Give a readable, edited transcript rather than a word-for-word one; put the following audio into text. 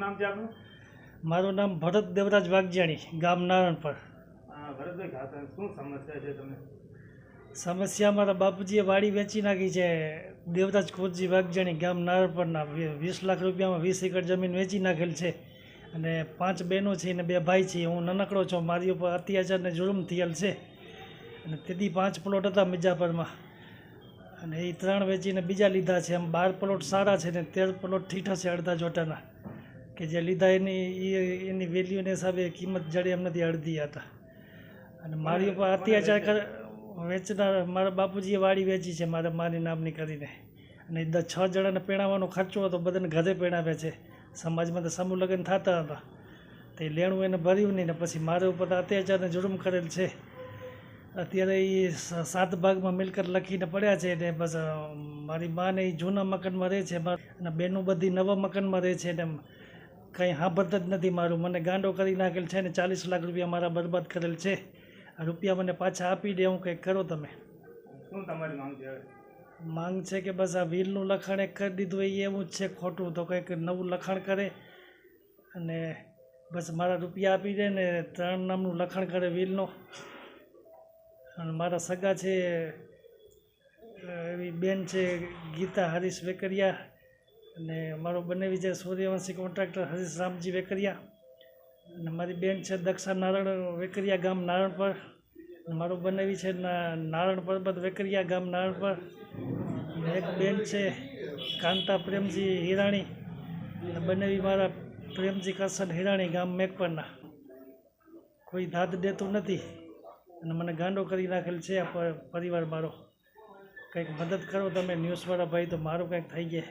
નામ છે આપનું? મારું નામ ભરત દેવરાજ વાઘજાણી, ગામ નારણપર. ભરતભાઈ ખાતર શું સમસ્યા છે તમને? સમસ્યા મારા બાપુજીએ વાડી વેચી નાખી છે. દેવરાજ ખોતજી વાઘજાણી, ગામ નારણપરના 20 લાખ રૂપિયામાં 20 એકર જમીન વેચી નાખેલ છે. અને 5 બહેનો છે અને 2 ભાઈ છે. હું નાનકડો છું. મારી ઉપર અત્યાચાર ને જુલ્મ થયેલ છે. અને તેથી 5 પ્લોટ હતા મિર્જાપરમાં, અને એ 3 વેચીને બીજા લીધા છે. એમ 12 પ્લોટ સારા છે ને 13 પ્લોટ ઠીઠા છે અડધા જોટાના, કે જે લીધા એની વેલ્યુને હિસાબે કિંમત જડે એમ નથી, અડધી હતા. અને મારી ઉપર અત્યાચાર વેચનાર મારા બાપુજીએ વાડી વેચી છે મારા માની નામની કરીને. અને 6 જણાને પહેણાવવાનો ખર્ચો હતો, બધાને ઘરે પહેણાવે છે. સમાજમાં તો સમૂહ લગ્ન થતા હતા, તો એ લેણું એને ભર્યું નહીં ને પછી મારા ઉપર અત્યાચારને જુલ્મ કરેલ છે. અત્યારે એ 7 ભાગમાં મિલકત લખીને પડ્યા છે ને બસ મારી માને એ જૂના મકાનમાં રહે છે, અને બેનું બધી નવા મકાનમાં રહે છે ને કંઈ સાંભળતા જ નથી. મારું મને ગાંડો કરી નાખેલ છે ને 40 લાખ રૂપિયા મારા બરબાદ કરેલ છે. આ રૂપિયા મને પાછા આપી દે, હું કંઈક કરો તમે. શું તમારી માંગ છે? માંગ છે કે બસ આ વીલનું લખાણ એક કરી દીધું એ એવું જ છે ખોટું, તો કંઈક નવું લખાણ કરે અને બસ મારા રૂપિયા આપી દે ને 3 નામનું લખાણ કરે વીલનો. અને મારા સગા છે એવી બેન છે ગીતા હરીશ વેકરિયા, અને મારો બંનેવી છે સૂર્યવંશી કોન્ટ્રાક્ટર હરીશ રામજી વેકરિયા, અને મારી બેન છે દક્ષા નારાયણ વેકરિયા, ગામ નારણપર. મારું બંનેવી છે નારાયણ પરબત વેકરિયા, ગામ નારણપર. અને એક બેન છે કાંતા પ્રેમજી હિરાણી, અને બંનેવી મારા પ્રેમજી કરશન હિરાણી, ગામ મેઘપરના. કોઈ દાદ દેતું નથી અને મને ગાંડો કરી નાખેલ છે આ પરિવાર મારો. કંઈક મદદ કરો તમે ન્યૂઝવાળા ભાઈ, તો મારું કંઈક થઈ જાય.